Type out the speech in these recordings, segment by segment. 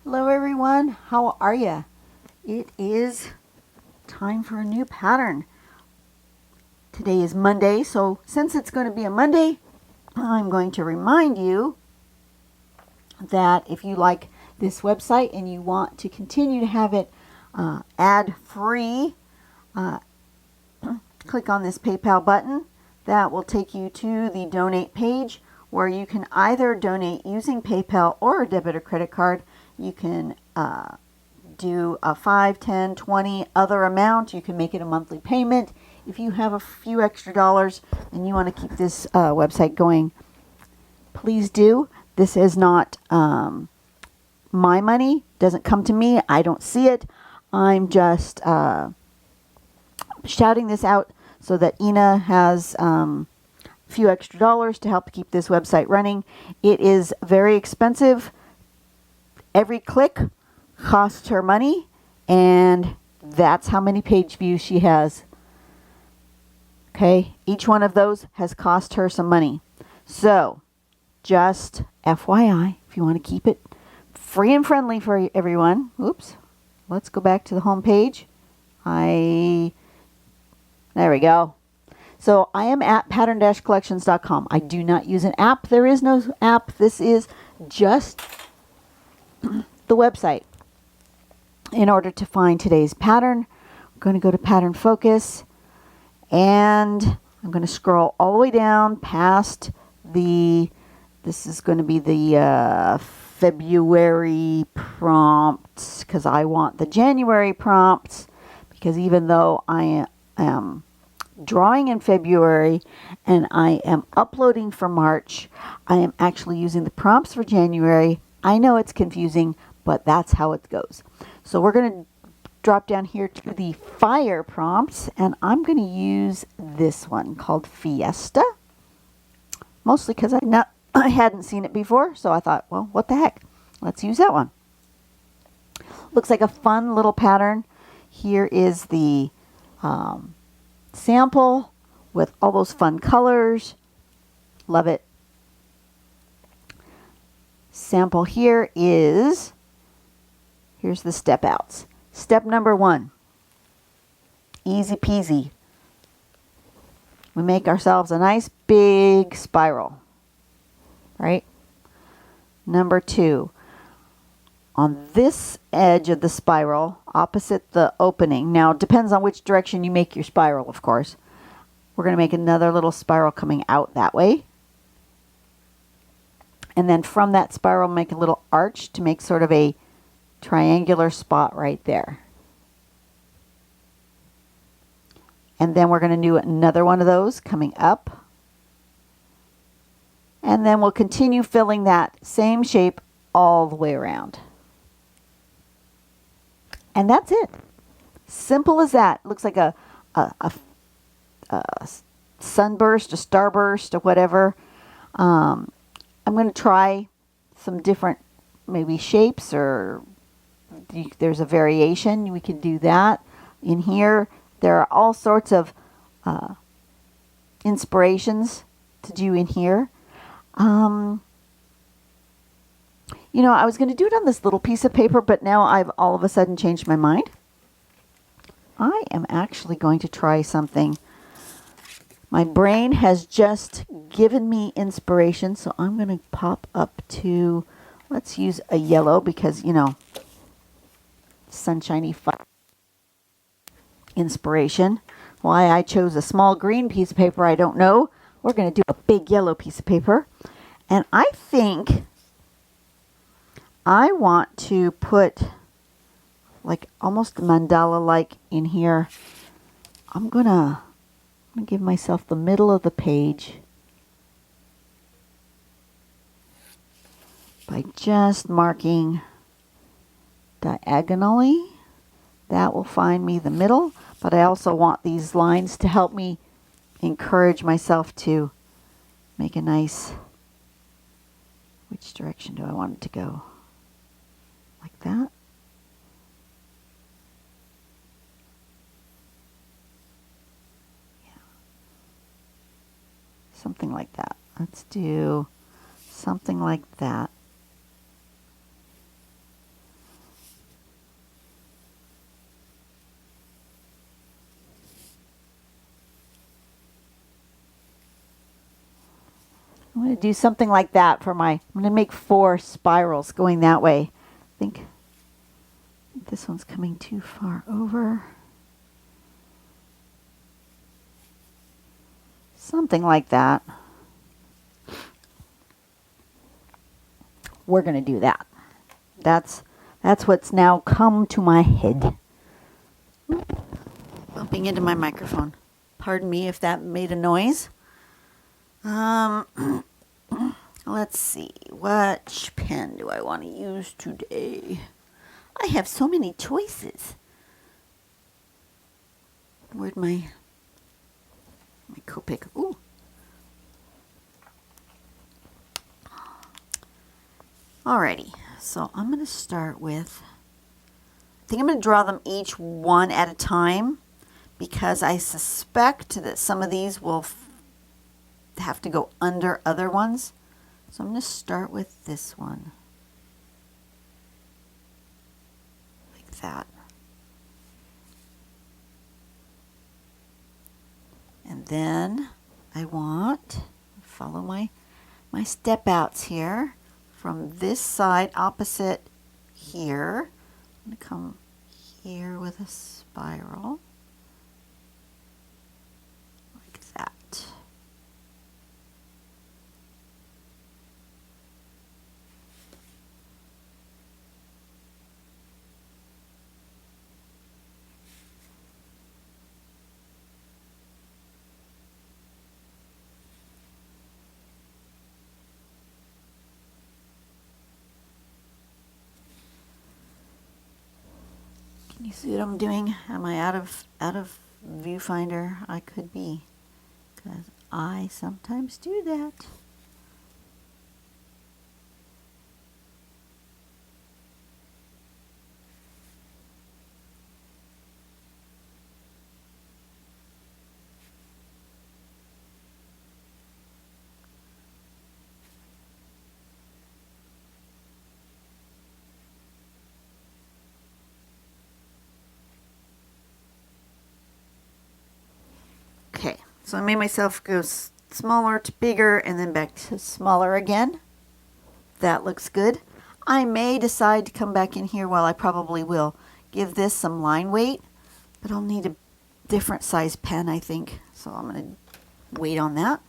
Hello everyone, how are you? It is time for a new pattern. Today is Monday, so since it's going to be a Monday, I'm going to remind you that if you like this website and you want to continue to have it ad-free, click on this PayPal button. That will take you to the donate page where you can either donate using PayPal or a debit or credit card. You can do a 5, 10, 20 other amount. You can make it a monthly payment. If you have a few extra dollars and you want to keep this website going, please do. This is not my money. Doesn't come to me. I don't see it. I'm just shouting this out so that Ina has a few extra dollars to help keep this website running. It is very expensive. Every click costs her money, and that's how many page views she has. Okay, each one of those has cost her some money. So, just FYI, if you want to keep it free and friendly for everyone. Oops, let's go back to the home page. There we go. So I am at pattern-collections.com. I do not use an app. There is no app. This is just the website. In order to find today's pattern, I'm going to go to pattern focus, and I'm going to scroll all the way down past this is going to be the February prompts, because I want the January prompts, because even though I am drawing in February and I am uploading for March, I am actually using the prompts for January. I know it's confusing, but that's how it goes. So we're going to drop down here to the fire prompts, and I'm going to use this one called Fiesta, mostly because I hadn't seen it before, so I thought, well, what the heck, let's use that one. Looks like a fun little pattern. Here is the sample with all those fun colors. Love it. Sample here is, here's the step outs. Step number 1, easy peasy. We make ourselves a nice big spiral, right? Number 2, on this edge of the spiral, opposite the opening. Now, it depends on which direction you make your spiral, of course. We're going to make another little spiral coming out that way. And then from that spiral, make a little arch to make sort of a triangular spot right there. And then we're going to do another one of those coming up. And then we'll continue filling that same shape all the way around. And that's it. Simple as that. Looks like a sunburst, a starburst, or whatever. I'm going to try some different maybe shapes, or there's a variation. We can do that. In here, there are all sorts of inspirations to do in here. You know, I was going to do it on this little piece of paper, but now I've all of a sudden changed my mind. I am actually going to try something. My brain has just given me inspiration, so I'm going to pop up to, let's use a yellow because, you know, sunshiny fun inspiration. Why I chose a small green piece of paper, I don't know. We're going to do a big yellow piece of paper. And I think I want to put like almost mandala-like in here. I'm gonna give myself the middle of the page by just marking diagonally. That will find me the middle, but I also want these lines to help me encourage myself to make a nice, which direction do I want it to go? Like that. Yeah. Something like that. Let's do something like that. going to do something like that for my, I'm going to make 4 spirals going that way. I think this one's coming too far over. Something like that. We're going to do that. That's what's now come to my head. Bumping into my microphone. Pardon me if that made a noise. Let's see. Which pen do I want to use today? I have so many choices. Where'd my Copic? Ooh. Alrighty. So I'm going to start with, I think I'm going to draw them each one at a time, because I suspect that some of these will have to go under other ones. So I'm going to start with this one. Like that. And then I want, follow my step outs here. From this side opposite here, I'm going to come here with a spiral. Like that. Can you see what I'm doing? Am I out of viewfinder? I could be, because I sometimes do that. Okay, so I made myself go smaller to bigger and then back to smaller again. That looks good. I may decide to come back in here, well, I probably will, give this some line weight, but I'll need a different size pen, I think. So I'm going to wait on that.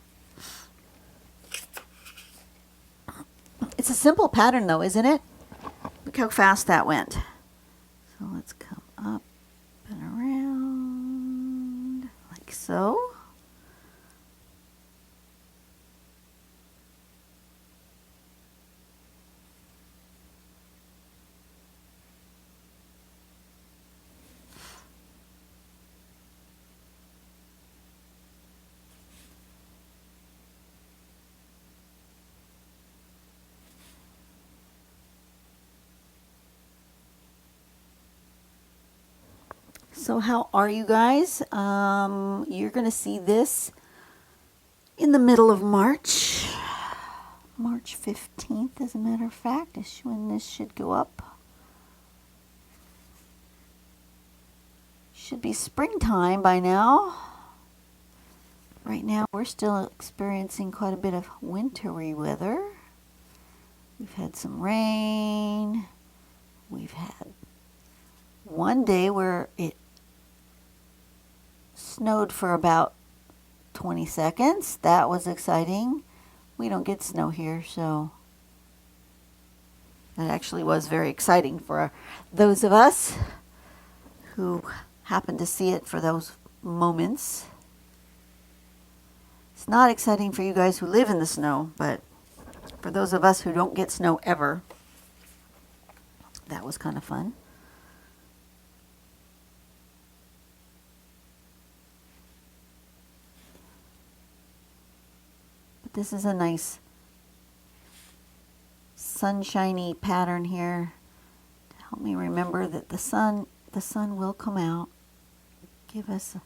It's a simple pattern though, isn't it? Look how fast that went. So let's come up and around like so. So how are you guys? You're going to see this in the middle of March. March 15th, as a matter of fact, is when this should go up. Should be springtime by now. Right now we're still experiencing quite a bit of wintry weather. We've had some rain. We've had one day where it snowed for about 20 seconds. That was exciting. We don't get snow here, so that actually was very exciting for those of us who happened to see it for those moments. It's not exciting for you guys who live in the snow, but for those of us who don't get snow ever, that was kind of fun. This is a nice sunshiny pattern here to help me remember that the sun will come out, give us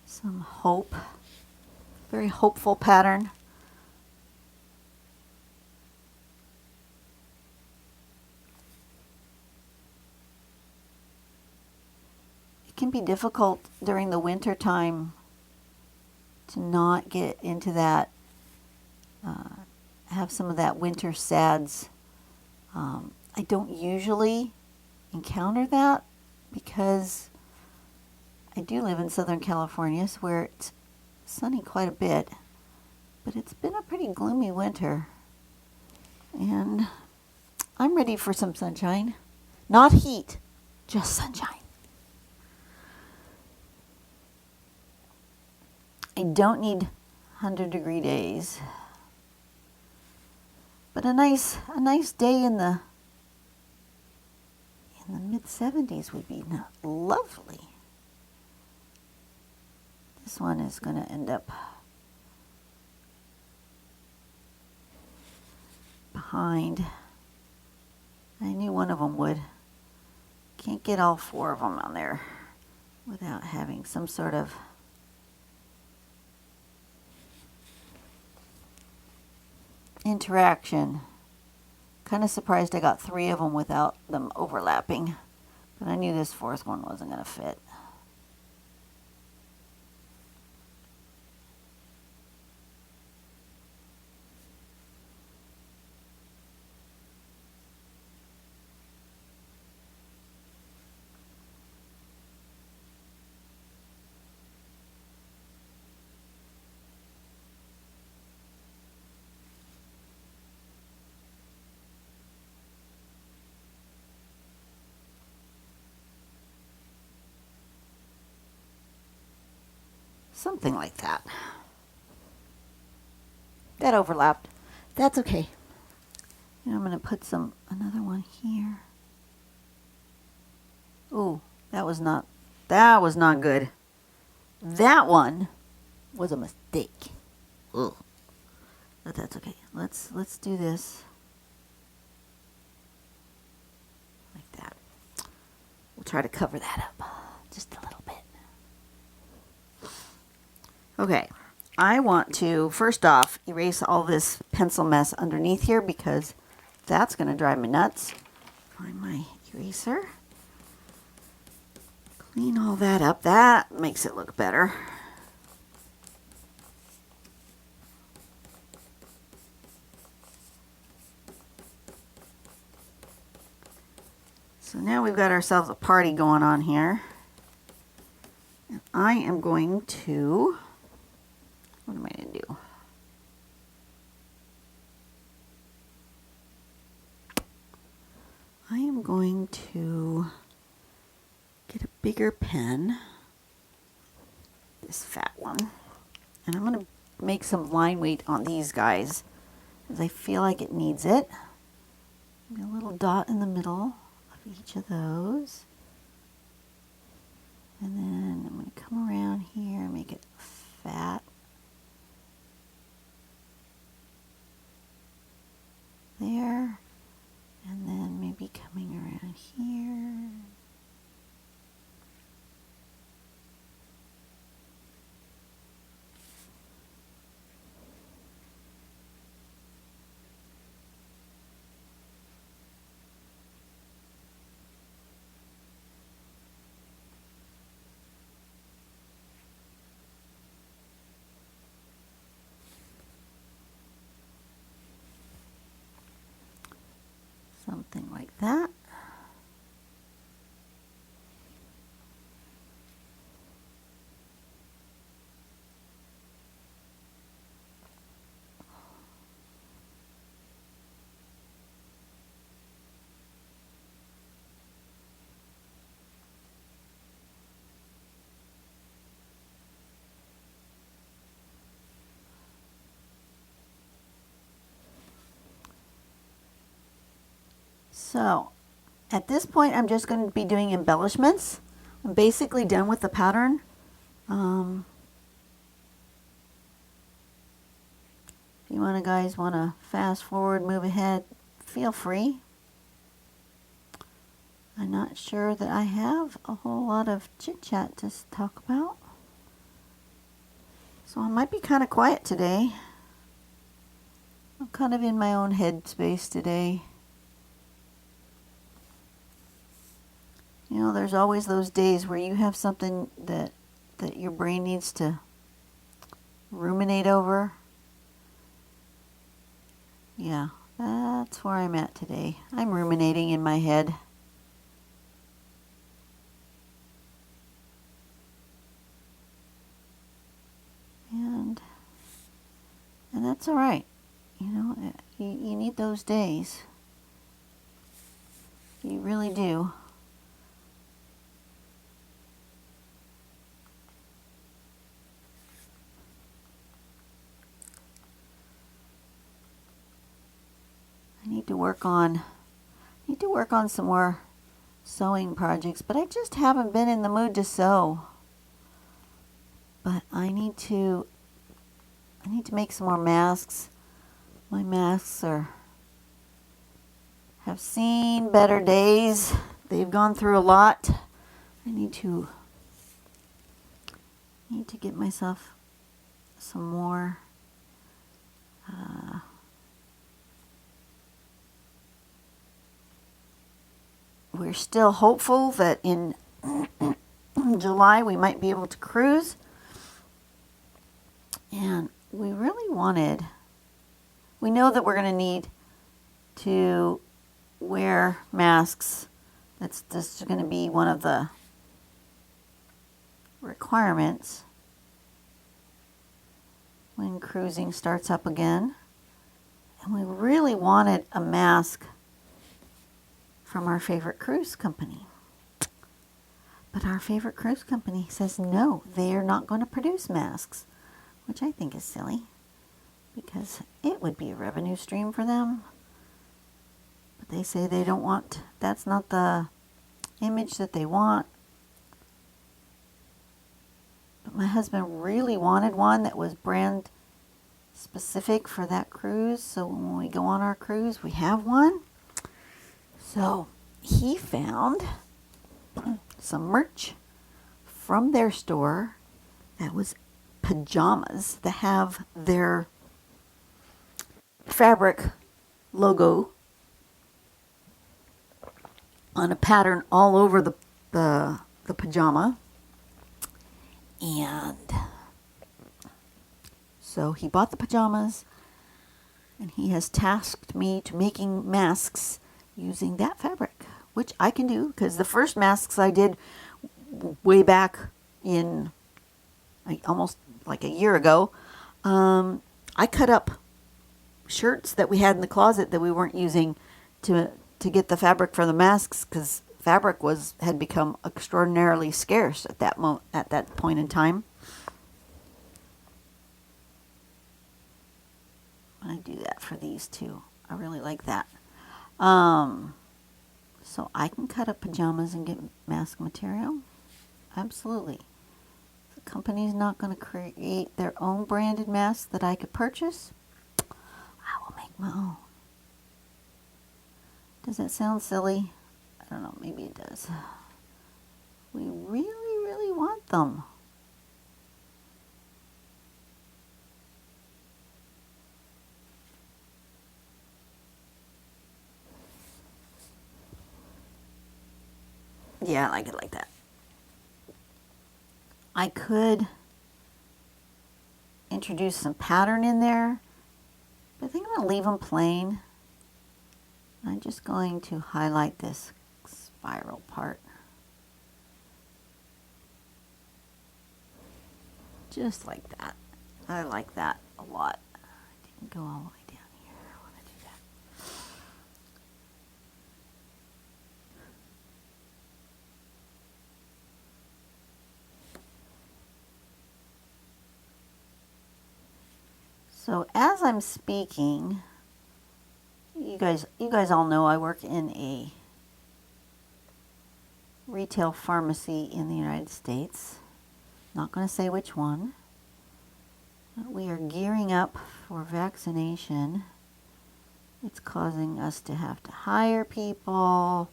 some hope. Very hopeful pattern. It can be difficult during the winter time to not get into that have some of that winter sads. I don't usually encounter that because I do live in Southern California, so where it's sunny quite a bit, but it's been a pretty gloomy winter, and I'm ready for some sunshine. Not heat, just sunshine. I don't need 100-degree days, but a nice day in the mid-70s would be lovely. This one is going to end up behind. I knew one of them would. Can't get all 4 of them on there without having some sort of interaction. Kind of surprised I got 3 of them without them overlapping, but I knew this 4th one wasn't going to fit. Something like that. That overlapped. That's okay. And I'm going to put another one here. Ooh, that was not good. That one was a mistake. Ugh. But that's okay. Let's do this like that. We'll try to cover that up just a little bit. Okay, I want to, first off, erase all this pencil mess underneath here because that's going to drive me nuts. Find my eraser. Clean all that up. That makes it look better. So now we've got ourselves a party going on here. And I am going to... What am I going to do? I am going to get a bigger pen, this fat one, and I'm going to make some line weight on these guys because I feel like it needs it. Maybe a little dot in the middle of each of those. And then I'm going to come around here and make it fat. There, and then maybe coming around here. Something like that. So at this point I'm just going to be doing embellishments. I'm basically done with the pattern. If you guys want to fast forward, move ahead, feel free. I'm not sure that I have a whole lot of chit chat to talk about, so I might be kind of quiet today. I'm kind of in my own head space today. You know, there's always those days where you have something that your brain needs to ruminate over. yeah, that's where I'm at today. I'm ruminating in my head. And that's all right. You know, you need those days. You really do. I need to work on some more sewing projects, but I just haven't been in the mood to sew. But I need to make some more masks. My masks have seen better days. They've gone through a lot. I need to get myself some more we're still hopeful that in July we might be able to cruise. And we really we know that we're going to need to wear masks. That's just going to be one of the requirements when cruising starts up again. And we really wanted a mask from our favorite cruise company. But our favorite cruise company says no, they are not going to produce masks, which I think is silly because it would be a revenue stream for them. But they say they don't want, that's not the image that they want. But my husband really wanted one that was brand specific for that cruise, so when we go on our cruise we have one. So he found some merch from their store that was pajamas that have their fabric logo on a pattern all over the pajama. And so he bought the pajamas and he has tasked me to making masks using that fabric, which I can do because the first masks I did way back in almost like a year ago, I cut up shirts that we had in the closet that we weren't using to get the fabric for the masks because fabric had become extraordinarily scarce at that point in time. I do that for these too. I really like that. So I can cut up pajamas and get mask material. Absolutely. The company's not going to create their own branded masks that I could purchase. I will make my own. Does that sound silly? I don't know. Maybe it does. We really, really want them. Yeah, I like it like that. I could introduce some pattern in there, but I think I'm going to leave them plain. I'm just going to highlight this spiral part. Just like that. I like that a lot. I didn't go all the way down here. I want to do that. So as I'm speaking, you guys all know I work in a retail pharmacy in the United States. Not going to say which one. But we are gearing up for vaccination. It's causing us to have to hire people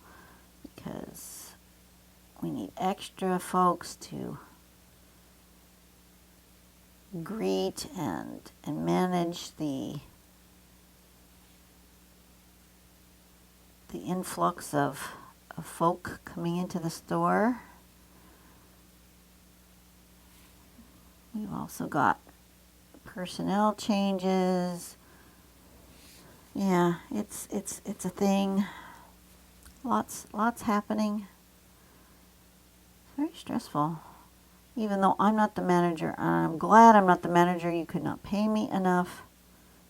because we need extra folks to greet and manage the influx of folk coming into the store. We've also got personnel changes. Yeah, it's a thing. Lots happening. It's very stressful. Even though I'm not the manager, I'm glad I'm not the manager. You could not pay me enough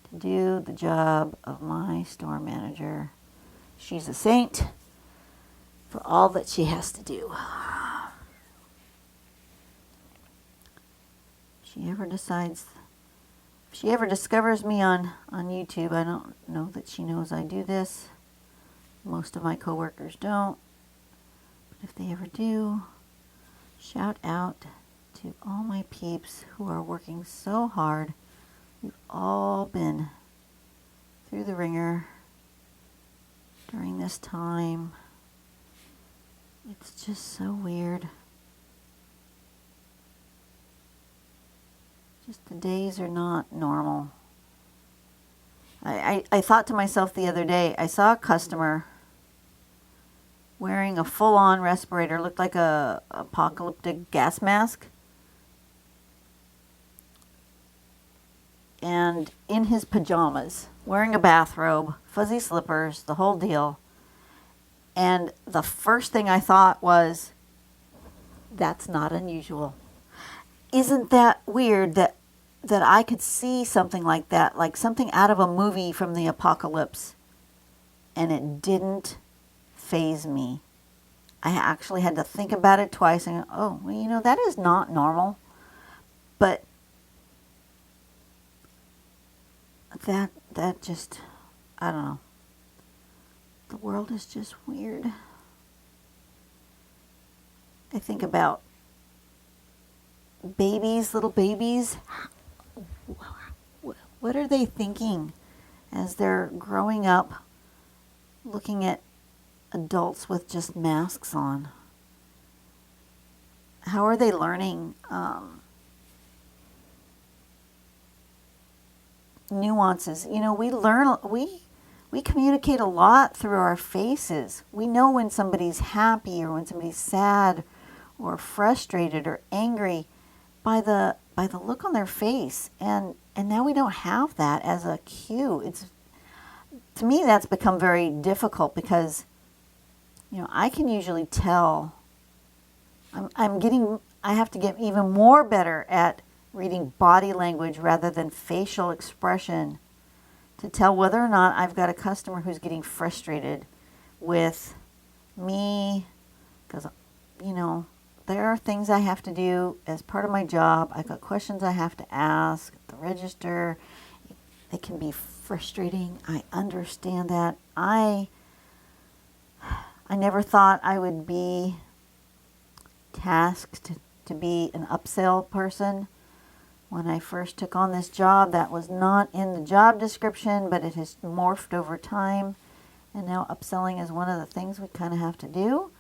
to do the job of my store manager. She's a saint for all that she has to do. If she ever discovers me on YouTube, I don't know that she knows I do this. Most of my coworkers don't. But if they ever do, shout out to all my peeps who are working so hard. We've all been through the ringer during this time. It's just so weird. Just the days are not normal. I thought to myself the other day, I saw a customer wearing a full-on respirator, looked like a apocalyptic gas mask, and in his pajamas, wearing a bathrobe, fuzzy slippers, the whole deal. And the first thing I thought was, that's not unusual. Isn't that weird that I could see something like that, like something out of a movie from the apocalypse, and it didn't faze me. I actually had to think about it twice and go, oh, well, you know, that is not normal. But that just, I don't know. The world is just weird. I think about babies, little babies. What are they thinking as they're growing up, looking at adults with just masks on? How are they learning nuances? You know, we communicate a lot through our faces. We know when somebody's happy or when somebody's sad or frustrated or angry by the look on their face, and now we don't have that as a cue. To me, that's become very difficult because, you know, I can usually tell. I have to get even more better at reading body language rather than facial expression to tell whether or not I've got a customer who's getting frustrated with me, because, you know, there are things I have to do as part of my job. I've got questions I have to ask at the register. It can be frustrating. I understand that. I never thought I would be tasked to be an upsell person. When I first took on this job, that was not in the job description, but it has morphed over time. And now upselling is one of the things we kind of have to do.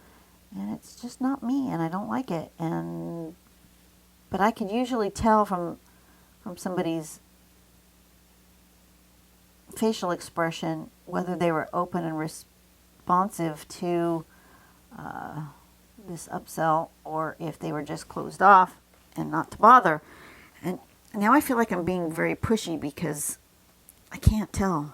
And it's just not me, and I don't like it. But I could usually tell from somebody's facial expression whether they were open and responsive to this upsell, or if they were just closed off and not to bother. And now I feel like I'm being very pushy because I can't tell.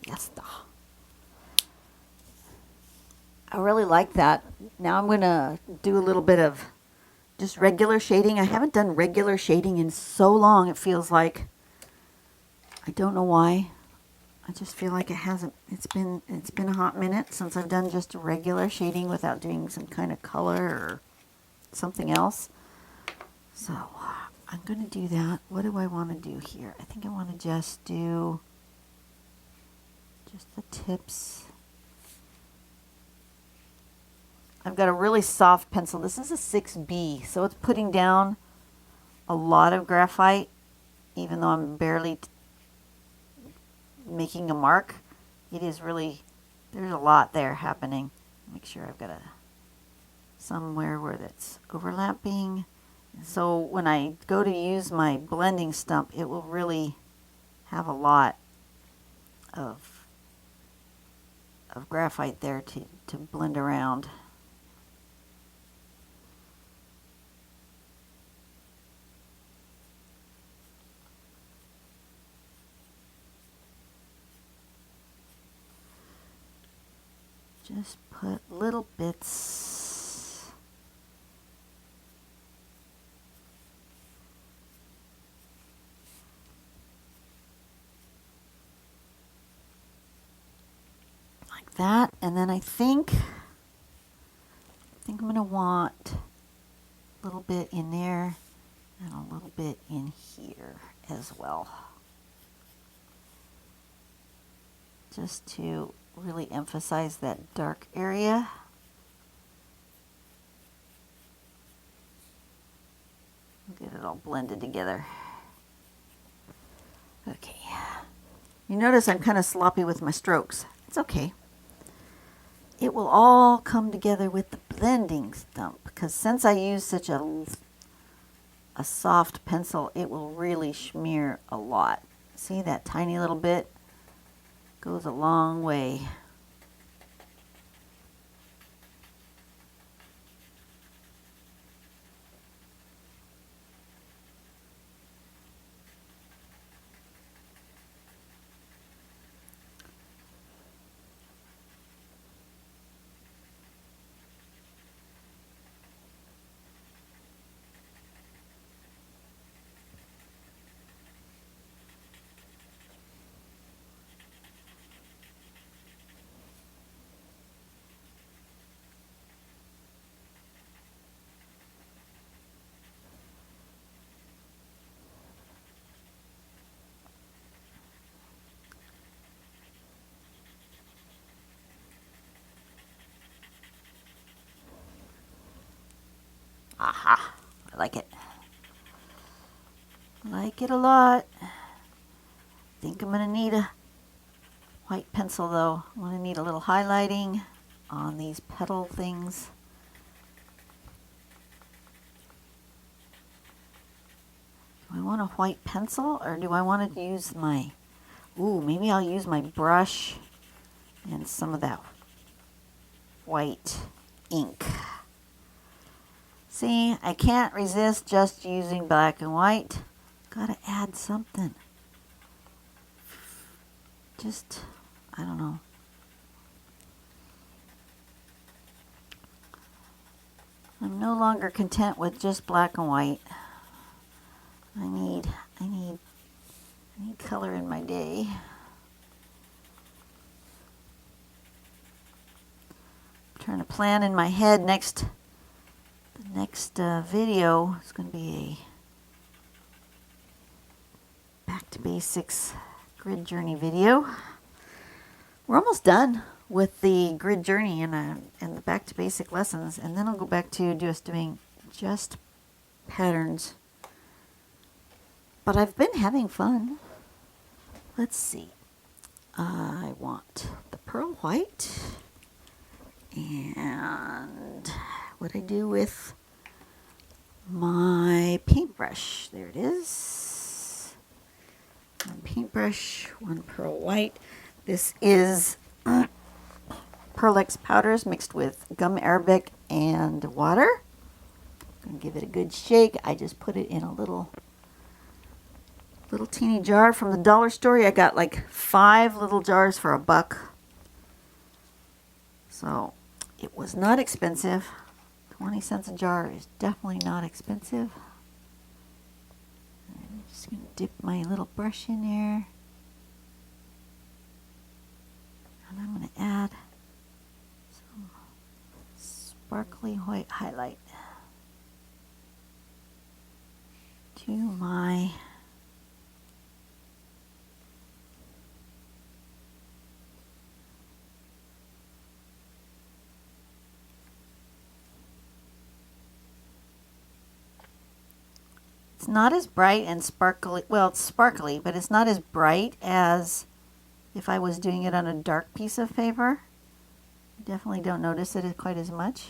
Fiesta. I really like that. Now I'm going to do a little bit of just regular shading. I haven't done regular shading in so long, it feels like. I don't know why. I just feel like it hasn't. It's been a hot minute since I've done just regular shading without doing some kind of color or something else. So I'm going to do that. What do I want to do here? I think I want to just do just the tips. I've got a really soft pencil. This is a 6B, so it's putting down a lot of graphite, even though I'm barely making a mark. It is really, there's a lot there happening. Make sure I've got somewhere where that's overlapping. So when I go to use my blending stump, it will really have a lot of of graphite there to blend around. Just put little bits. Like that. And then I think I'm going to want a little bit in there and a little bit in here as well. Just to really emphasize that dark area. Get it all blended together. Okay. You notice I'm kind of sloppy with my strokes. It's okay. It will all come together with the blending stump, because since I use such a soft pencil, it will really smear a lot. See that tiny little bit? Goes a long way. Aha, I like it. I like it a lot. I think I'm going to need a white pencil though. I'm going to need a little highlighting on these petal things. Do I want a white pencil or do I want to use my, maybe I'll use my brush and some of that white ink. See, I can't resist just using black and white. Gotta add something. Just, I don't know. I'm no longer content with just black and white. I need color in my day. I'm trying to plan in my head the next video is going to be a back to basics grid journey video. We're almost done with the grid journey and the back to basic lessons, and then I'll go back to just doing just patterns. But I've been having fun. Let's see. I want the pearl white, and what I do with my paintbrush. There it is. One paintbrush, one pearl white. This is Pearl X powders mixed with gum arabic and water. I'm going to give it a good shake. I just put it in a little teeny jar from the dollar store. I got like 5 little jars for $1. So it was not expensive. 20 cents a jar is definitely not expensive. I'm just going to dip my little brush in there. And I'm going to add some sparkly white highlight to my It's not as bright and sparkly. Well, it's sparkly, but it's not as bright as if I was doing it on a dark piece of paper. You definitely don't notice it quite as much.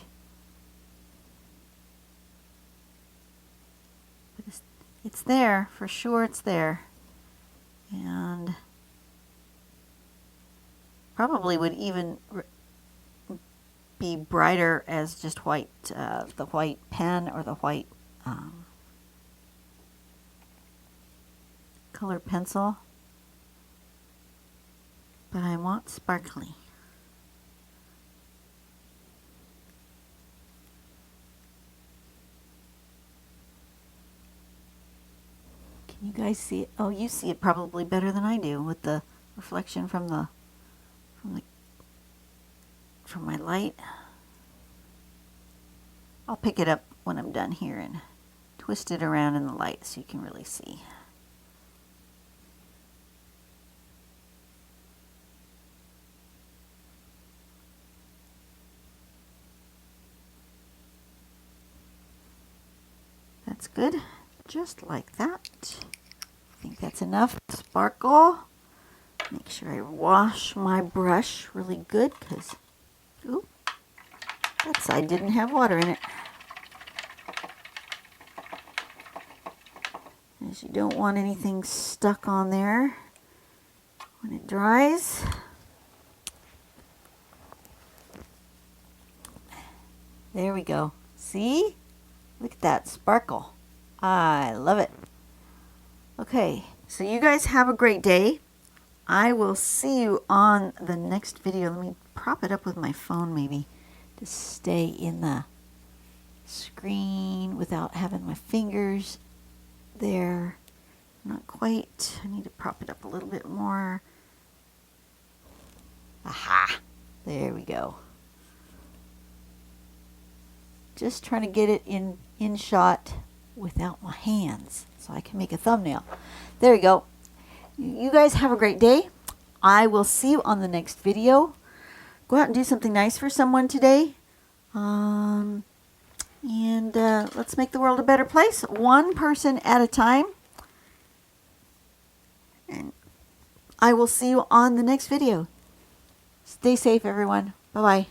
But it's there, for sure it's there. And Probably would even be brighter as just white, the white pen or the white color pencil. But I want sparkly. Can you guys see it? Oh, you see it probably better than I do with the reflection from my light. I'll pick it up when I'm done here and twist it around in the light so you can really see. That's good. Just like that. I think that's enough sparkle. Make sure I wash my brush really good because, ooh, that side didn't have water in it. As you don't want anything stuck on there when it dries. There we go. See? Look at that sparkle. I love it. Okay, so you guys have a great day. I will see you on the next video. Let me prop it up with my phone maybe to stay in the screen without having my fingers there. Not quite. I need to prop it up a little bit more. Aha! There we go. Just trying to get it in shot without my hands so I can make a thumbnail. There you go. You guys have a great day. I will see you on the next video. Go out and do something nice for someone today. And let's make the world a better place, one person at a time. And I will see you on the next video. Stay safe, everyone. Bye-bye.